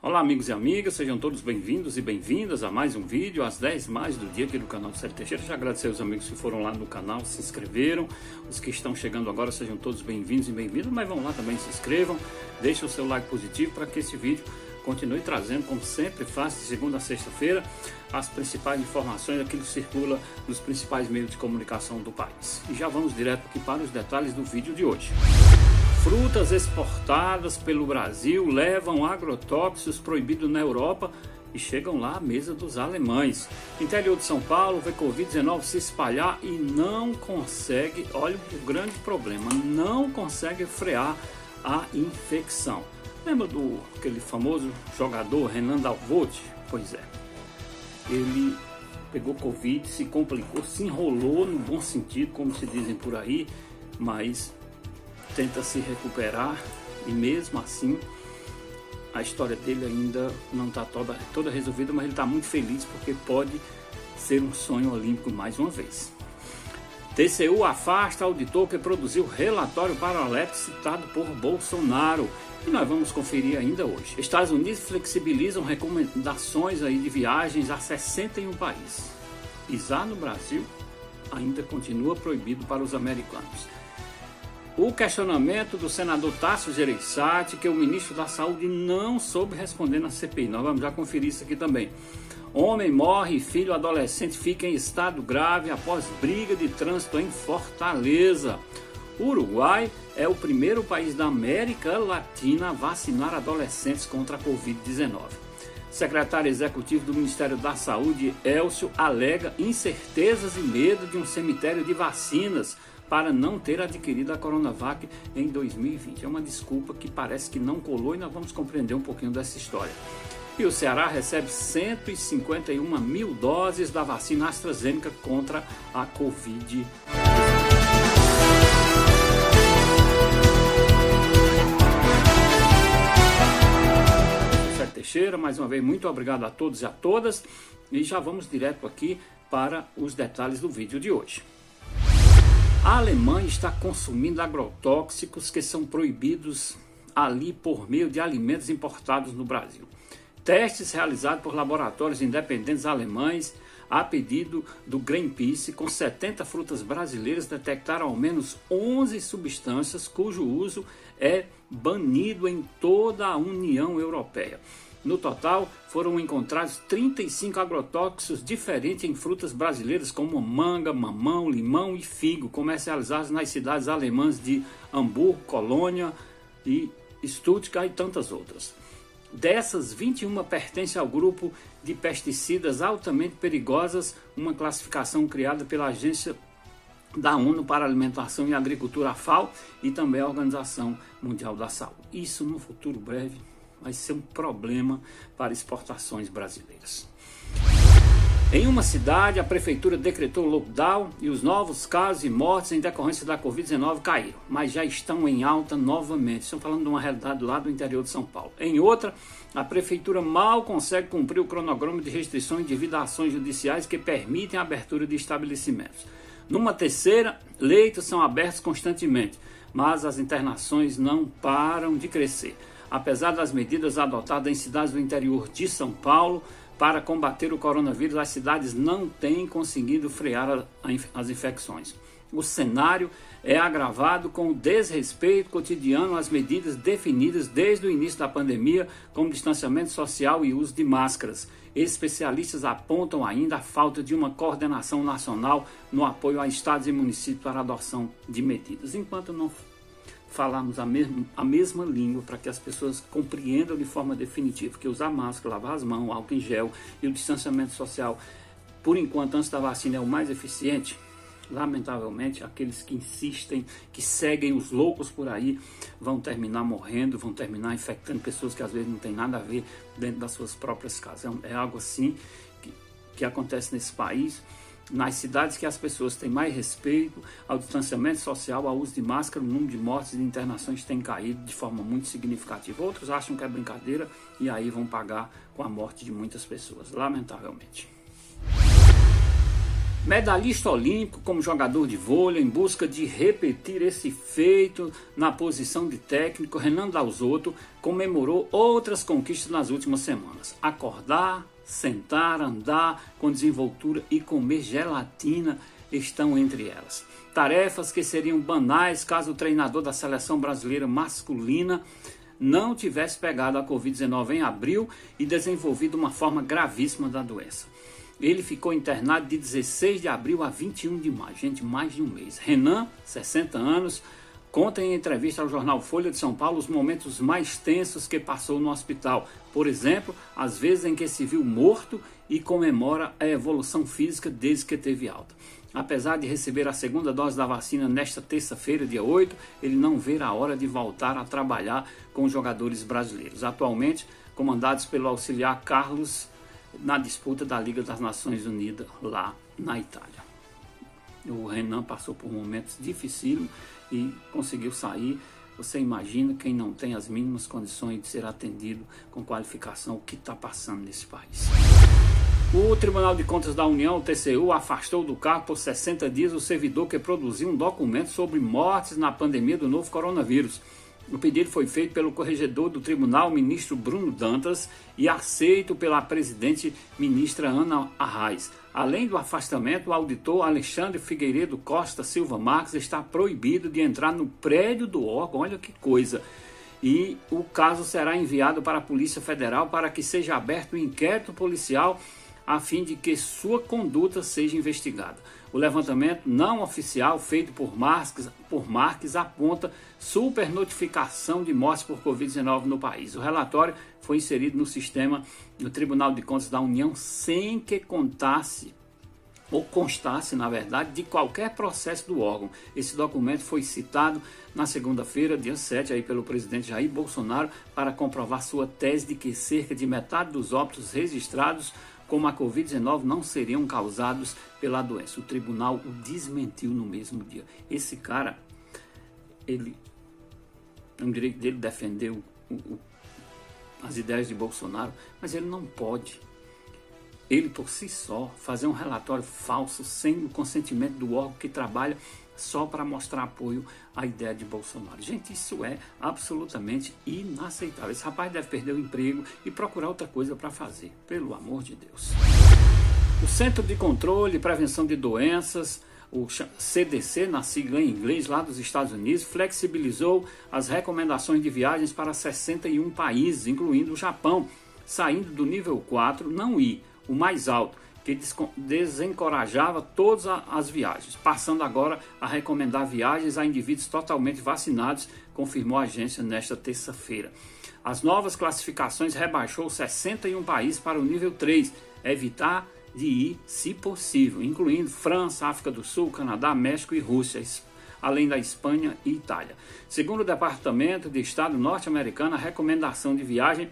Olá amigos e amigas, sejam todos bem-vindos e bem-vindas a mais um vídeo, às 10 mais do dia aqui do canal do Célio Teixeira. Já agradecer aos amigos que foram lá no canal, se inscreveram, os que estão chegando agora sejam todos bem-vindos e bem-vindas, mas vão lá também, se inscrevam, deixem o seu like positivo para que esse vídeo continue trazendo, como sempre faz, de segunda a sexta-feira, as principais informações, aquilo que circula nos principais meios de comunicação do país. E já vamos direto aqui para os detalhes do vídeo de hoje. Frutas exportadas pelo Brasil levam agrotóxicos proibidos na Europa e chegam lá à mesa dos alemães. Interior de São Paulo vê Covid-19 se espalhar e não consegue, olha o grande problema, não consegue frear a infecção. Lembra do aquele famoso jogador Renan Dalvote? Pois é, ele pegou Covid, se complicou, se enrolou no bom sentido, como se dizem por aí, mas tenta se recuperar e mesmo assim a história dele ainda não está toda resolvida, mas ele está muito feliz porque pode ser um sonho olímpico mais uma vez. TCU afasta auditor que produziu relatório paralelo citado por Bolsonaro e nós vamos conferir ainda hoje. Estados Unidos flexibilizam recomendações aí de viagens a 61 países. Pisar no Brasil ainda continua proibido para os americanos. O questionamento do senador Tasso Gereissati, que o ministro da Saúde não soube responder na CPI. Nós vamos já conferir isso aqui também. Homem morre e filho adolescente fica em estado grave após briga de trânsito em Fortaleza. O Uruguai é o primeiro país da América Latina a vacinar adolescentes contra a Covid-19. Secretário executivo do Ministério da Saúde, Elcio, alega incertezas e medo de um cemitério de vacinas para não ter adquirido a Coronavac em 2020. É uma desculpa que parece que não colou e nós vamos compreender um pouquinho dessa história. E o Ceará recebe 151 mil doses da vacina AstraZeneca contra a Covid-19. Célio Teixeira, mais uma vez, muito obrigado a todos e a todas. E já vamos direto aqui para os detalhes do vídeo de hoje. A Alemanha está consumindo agrotóxicos que são proibidos ali por meio de alimentos importados no Brasil. Testes realizados por laboratórios independentes alemães a pedido do Greenpeace com 70 frutas brasileiras detectaram ao menos 11 substâncias cujo uso é banido em toda a União Europeia. No total, foram encontrados 35 agrotóxicos diferentes em frutas brasileiras como manga, mamão, limão e figo, comercializados nas cidades alemãs de Hamburgo, Colônia e Stuttgart e tantas outras. Dessas, 21 pertencem ao grupo de pesticidas altamente perigosas, uma classificação criada pela Agência da ONU para Alimentação e Agricultura, a FAO, e também a Organização Mundial da Saúde. Isso no futuro breve vai ser um problema para exportações brasileiras. Em uma cidade, a prefeitura decretou lockdown e os novos casos e mortes em decorrência da Covid-19 caíram, mas já estão em alta novamente. Estamos falando de uma realidade lá do interior de São Paulo. Em outra, a prefeitura mal consegue cumprir o cronograma de restrições devido a ações judiciais que permitem a abertura de estabelecimentos. Numa terceira, leitos são abertos constantemente, mas as internações não param de crescer. Apesar das medidas adotadas em cidades do interior de São Paulo para combater o coronavírus, as cidades não têm conseguido frear as infecções. O cenário é agravado com o desrespeito cotidiano às medidas definidas desde o início da pandemia, como distanciamento social e uso de máscaras. Especialistas apontam ainda a falta de uma coordenação nacional no apoio a estados e municípios para a adoção de medidas. Enquanto não falarmos a mesma língua para que as pessoas compreendam de forma definitiva que usar máscara, lavar as mãos, álcool em gel e o distanciamento social, por enquanto, antes da vacina, é o mais eficiente, lamentavelmente, aqueles que insistem, que seguem os loucos por aí, vão terminar morrendo, vão terminar infectando pessoas que às vezes não tem nada a ver dentro das suas próprias casas. É algo assim que acontece nesse país. Nas cidades que as pessoas têm mais respeito ao distanciamento social, ao uso de máscara, o número de mortes e de internações tem caído de forma muito significativa. Outros acham que é brincadeira e aí vão pagar com a morte de muitas pessoas, lamentavelmente. Medalhista olímpico como jogador de vôlei, em busca de repetir esse feito na posição de técnico, Renan Dalzotto comemorou outras conquistas nas últimas semanas. Acordar, sentar, andar com desenvoltura e comer gelatina estão entre elas. Tarefas que seriam banais caso o treinador da seleção brasileira masculina não tivesse pegado a Covid-19 em abril e desenvolvido uma forma gravíssima da doença. Ele ficou internado de 16 de abril a 21 de maio, gente, mais de um mês. Renan, 60 anos, conta em entrevista ao jornal Folha de São Paulo os momentos mais tensos que passou no hospital. Por exemplo, as vezes em que se viu morto e comemora a evolução física desde que teve alta. Apesar de receber a segunda dose da vacina nesta terça-feira, dia 8, ele não vê a hora de voltar a trabalhar com os jogadores brasileiros, atualmente comandados pelo auxiliar Carlos, na disputa da Liga das Nações Unidas lá na Itália. O Renan passou por momentos dificílimos e conseguiu sair. Você imagina quem não tem as mínimas condições de ser atendido com qualificação, o que está passando nesse país. O Tribunal de Contas da União, o TCU, afastou do cargo por 60 dias o servidor que produziu um documento sobre mortes na pandemia do novo coronavírus. O pedido foi feito pelo corregedor do tribunal, ministro Bruno Dantas, e aceito pela presidente ministra Ana Arraes. Além do afastamento, o auditor Alexandre Figueiredo Costa Silva Marques está proibido de entrar no prédio do órgão, olha que coisa. E o caso será enviado para a Polícia Federal para que seja aberto um inquérito policial a fim de que sua conduta seja investigada. O levantamento não oficial feito por Marques aponta supernotificação de mortes por Covid-19 no país. O relatório foi inserido no sistema do Tribunal de Contas da União sem que constasse, na verdade, de qualquer processo do órgão. Esse documento foi citado na segunda-feira, dia 7, aí pelo presidente Jair Bolsonaro, para comprovar sua tese de que cerca de metade dos óbitos registrados como a Covid-19 não seriam causados pela doença. O tribunal o desmentiu no mesmo dia. Esse cara, ele é um direito dele defender as ideias de Bolsonaro, mas ele não pode, ele por si só, fazer um relatório falso sem o consentimento do órgão que trabalha só para mostrar apoio à ideia de Bolsonaro. Gente, isso é absolutamente inaceitável. Esse rapaz deve perder o emprego e procurar outra coisa para fazer, pelo amor de Deus. O Centro de Controle e Prevenção de Doenças, o CDC, na sigla em inglês, lá dos Estados Unidos, flexibilizou as recomendações de viagens para 61 países, incluindo o Japão, saindo do nível 4, não I, o mais alto, que desencorajava todas as viagens, passando agora a recomendar viagens a indivíduos totalmente vacinados, confirmou a agência nesta terça-feira. As novas classificações rebaixou 61 países para o nível 3, evitar de ir, se possível, incluindo França, África do Sul, Canadá, México e Rússia, além da Espanha e Itália. Segundo o Departamento de Estado norte-americano, a recomendação de viagem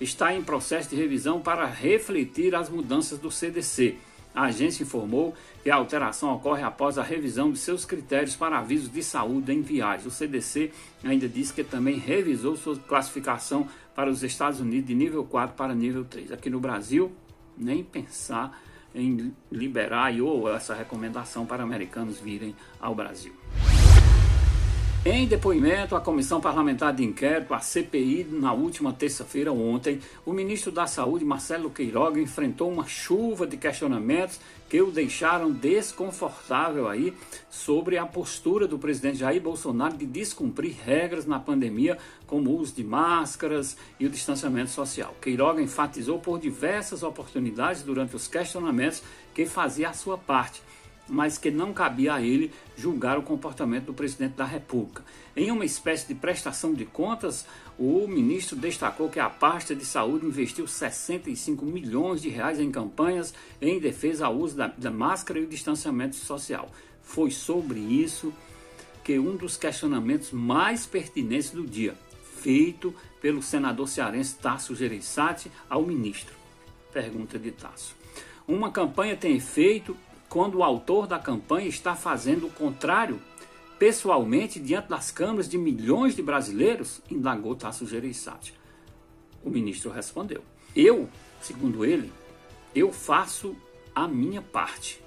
está em processo de revisão para refletir as mudanças do CDC. A agência informou que a alteração ocorre após a revisão de seus critérios para avisos de saúde em viagens. O CDC ainda disse que também revisou sua classificação para os Estados Unidos de nível 4 para nível 3. Aqui no Brasil, nem pensar em liberar ou essa recomendação para americanos virem ao Brasil. Em depoimento à Comissão Parlamentar de Inquérito, a CPI, na última terça-feira, ontem, o ministro da Saúde, Marcelo Queiroga, enfrentou uma chuva de questionamentos que o deixaram desconfortável aí sobre a postura do presidente Jair Bolsonaro de descumprir regras na pandemia, como o uso de máscaras e o distanciamento social. Queiroga enfatizou por diversas oportunidades durante os questionamentos que fazia a sua parte, mas que não cabia a ele julgar o comportamento do presidente da República. Em uma espécie de prestação de contas, o ministro destacou que a pasta de saúde investiu 65 milhões de reais em campanhas em defesa ao uso da máscara e o distanciamento social. Foi sobre isso que um dos questionamentos mais pertinentes do dia, feito pelo senador cearense Tasso Gereissati ao ministro. Pergunta de Tasso: uma campanha tem efeito quando o autor da campanha está fazendo o contrário, pessoalmente, diante das câmaras de milhões de brasileiros? Indagou Tasso Gereissati. O ministro respondeu: segundo ele, eu faço a minha parte.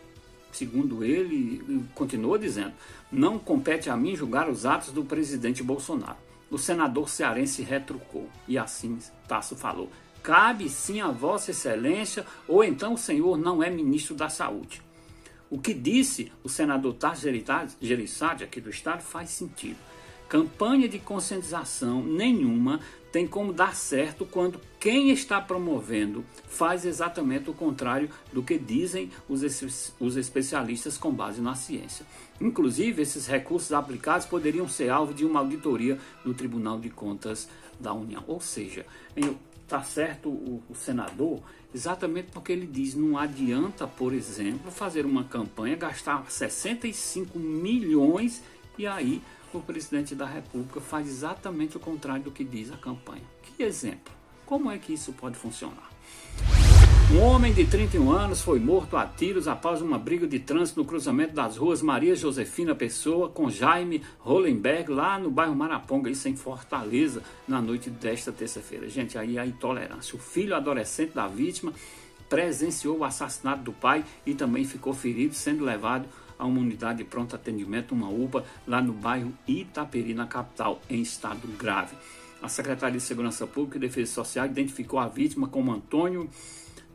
Segundo ele, continuou dizendo, não compete a mim julgar os atos do presidente Bolsonaro. O senador cearense retrucou e assim Tasso falou, cabe sim a Vossa Excelência ou então o senhor não é ministro da Saúde. O que disse o senador Tasso Gereissati aqui do estado faz sentido. Campanha de conscientização nenhuma tem como dar certo quando quem está promovendo faz exatamente o contrário do que dizem os especialistas com base na ciência. Inclusive, esses recursos aplicados poderiam ser alvo de uma auditoria do Tribunal de Contas da União. Ou seja, está certo o senador exatamente porque ele diz não adianta, por exemplo, fazer uma campanha, gastar 65 milhões e aí o presidente da República faz exatamente o contrário do que diz a campanha. Que exemplo? Como é que isso pode funcionar? Um homem de 31 anos foi morto a tiros após uma briga de trânsito no cruzamento das ruas Maria Josefina Pessoa com Jaime Hollenberg, lá no bairro Maraponga, isso em Fortaleza, na noite desta terça-feira. Gente, aí a intolerância. O filho adolescente da vítima presenciou o assassinato do pai e também ficou ferido, sendo levado a uma unidade de pronto atendimento, uma UPA, lá no bairro Itaperi, na capital, em estado grave. A Secretaria de Segurança Pública e Defesa Social identificou a vítima como Antônio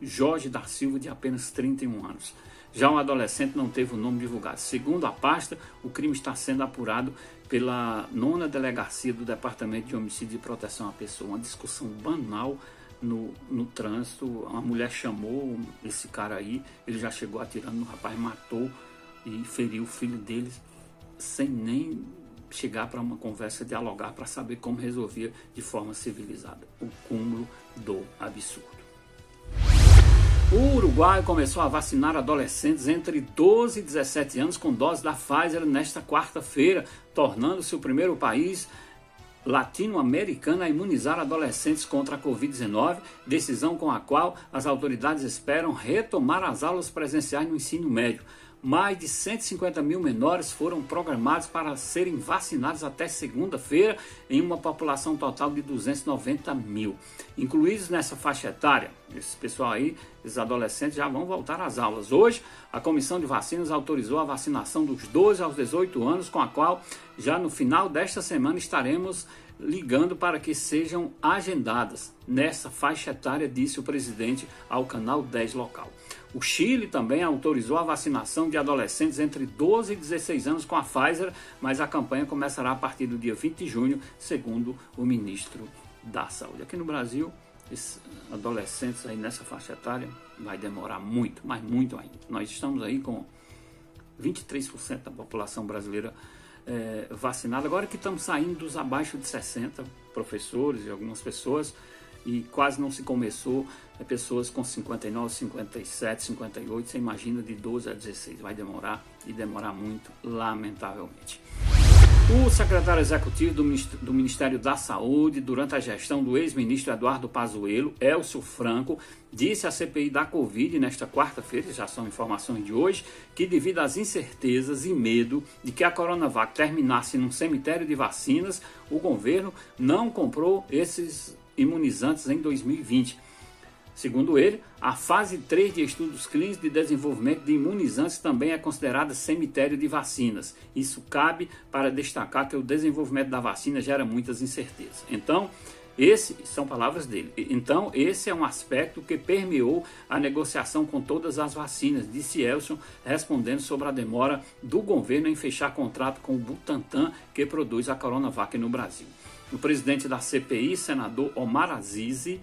Jorge da Silva, de apenas 31 anos. Já o adolescente não teve o nome divulgado. Segundo a pasta, o crime está sendo apurado pela 9ª Delegacia do Departamento de Homicídio e Proteção à Pessoa. Uma discussão banal no trânsito. A mulher chamou esse cara aí, ele já chegou atirando no rapaz, matou e feriu o filho deles sem nem chegar para uma conversa, dialogar para saber como resolver de forma civilizada. O cúmulo do absurdo. O Uruguai começou a vacinar adolescentes entre 12 e 17 anos com dose da Pfizer nesta quarta-feira, tornando-se o primeiro país latino-americano a imunizar adolescentes contra a Covid-19, decisão com a qual as autoridades esperam retomar as aulas presenciais no ensino médio. Mais de 150 mil menores foram programados para serem vacinados até segunda-feira, em uma população total de 290 mil. Incluídos nessa faixa etária, esse pessoal aí, esses adolescentes já vão voltar às aulas. Hoje, a Comissão de Vacinas autorizou a vacinação dos 12 aos 18 anos, com a qual já no final desta semana estaremos ligando para que sejam agendadas nessa faixa etária, disse o presidente ao Canal 10 local. O Chile também autorizou a vacinação de adolescentes entre 12 e 16 anos com a Pfizer, mas a campanha começará a partir do dia 20 de junho, segundo o ministro da Saúde. Aqui no Brasil, esses adolescentes aí nessa faixa etária vai demorar muito, mas muito ainda. Nós estamos aí com 23% da população brasileira vacinada, agora que estamos saindo dos abaixo de 60, professores e algumas pessoas, e quase não se começou, pessoas com 59, 57, 58, você imagina de 12 a 16, vai demorar e demorar muito, lamentavelmente. O secretário executivo do Ministério da Saúde, durante a gestão do ex-ministro Eduardo Pazuello, Elcio Franco, disse à CPI da Covid nesta quarta-feira, já são informações de hoje, que devido às incertezas e medo de que a Coronavac terminasse num cemitério de vacinas, o governo não comprou esses imunizantes em 2020. Segundo ele, a fase 3 de estudos clínicos de desenvolvimento de imunizantes também é considerada cemitério de vacinas. Isso cabe para destacar que o desenvolvimento da vacina gera muitas incertezas. Então, são palavras dele. Então, esse é um aspecto que permeou a negociação com todas as vacinas, disse Elcio, respondendo sobre a demora do governo em fechar contrato com o Butantan, que produz a Coronavac no Brasil. O presidente da CPI, senador Omar Aziz,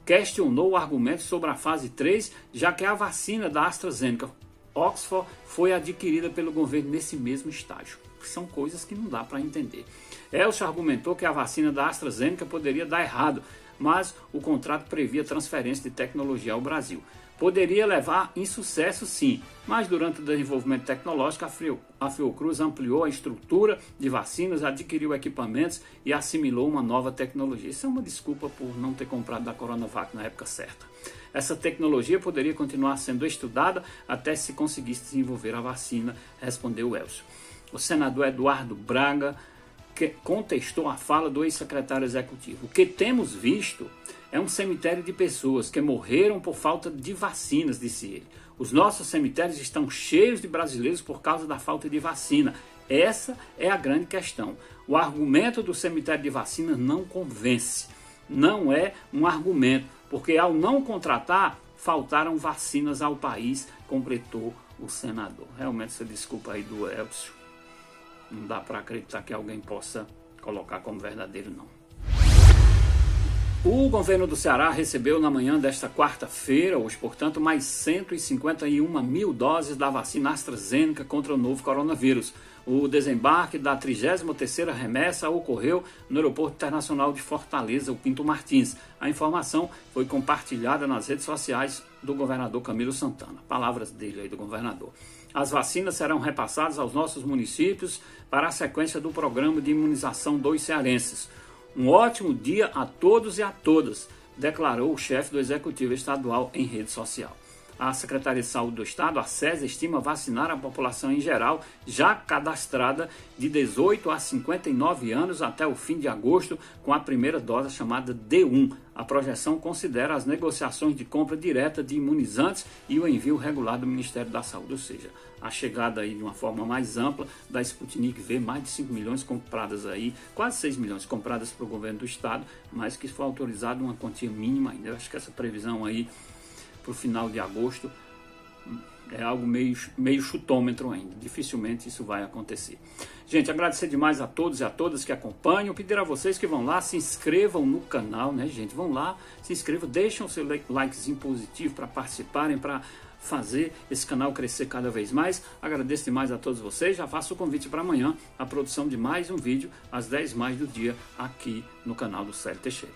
questionou o argumento sobre a fase 3, já que a vacina da AstraZeneca Oxford foi adquirida pelo governo nesse mesmo estágio. São coisas que não dá para entender. Elcio argumentou que a vacina da AstraZeneca poderia dar errado, mas o contrato previa transferência de tecnologia ao Brasil. Poderia levar insucesso sim, mas durante o desenvolvimento tecnológico a Fiocruz ampliou a estrutura de vacinas, adquiriu equipamentos e assimilou uma nova tecnologia. Isso é uma desculpa por não ter comprado da Coronavac na época certa. Essa tecnologia poderia continuar sendo estudada até se conseguisse desenvolver a vacina, respondeu Elcio. O senador Eduardo Braga contestou a fala do ex-secretário executivo. O que temos visto é um cemitério de pessoas que morreram por falta de vacinas, disse ele. Os nossos cemitérios estão cheios de brasileiros por causa da falta de vacina. Essa é a grande questão. O argumento do cemitério de vacina não convence. Não é um argumento, porque ao não contratar, faltaram vacinas ao país, completou o senador. Realmente, essa desculpa aí do Elcio, não dá para acreditar que alguém possa colocar como verdadeiro, não. O governo do Ceará recebeu na manhã desta quarta-feira, hoje, portanto, mais 151 mil doses da vacina AstraZeneca contra o novo coronavírus. O desembarque da 33ª remessa ocorreu no Aeroporto Internacional de Fortaleza, o Pinto Martins. A informação foi compartilhada nas redes sociais do governador Camilo Santana. Palavras dele aí, do governador. As vacinas serão repassadas aos nossos municípios para a sequência do programa de imunização dos cearenses. Um ótimo dia a todos e a todas, declarou o chefe do Executivo Estadual em rede social. A Secretaria de Saúde do Estado, a SES, estima vacinar a população em geral, já cadastrada de 18 a 59 anos até o fim de agosto, com a primeira dose chamada D1. A projeção considera as negociações de compra direta de imunizantes e o envio regular do Ministério da Saúde, ou seja, a chegada aí de uma forma mais ampla da Sputnik V, mais de 5 milhões compradas aí, quase 6 milhões compradas para o governo do Estado, mas que foi autorizada uma quantia mínima ainda. Eu acho que essa previsão aí para o final de agosto é algo meio chutômetro ainda. Dificilmente isso vai acontecer. Gente, agradecer demais a todos e a todas que acompanham. Pedir a vocês que vão lá, se inscrevam no canal, né, gente? Vão lá, se inscrevam, deixem o seu likezinho positivo para participarem, para fazer esse canal crescer cada vez mais. Agradeço demais a todos vocês. Já faço o convite para amanhã, a produção de mais um vídeo às 10 mais do dia aqui no canal do Célio Teixeira.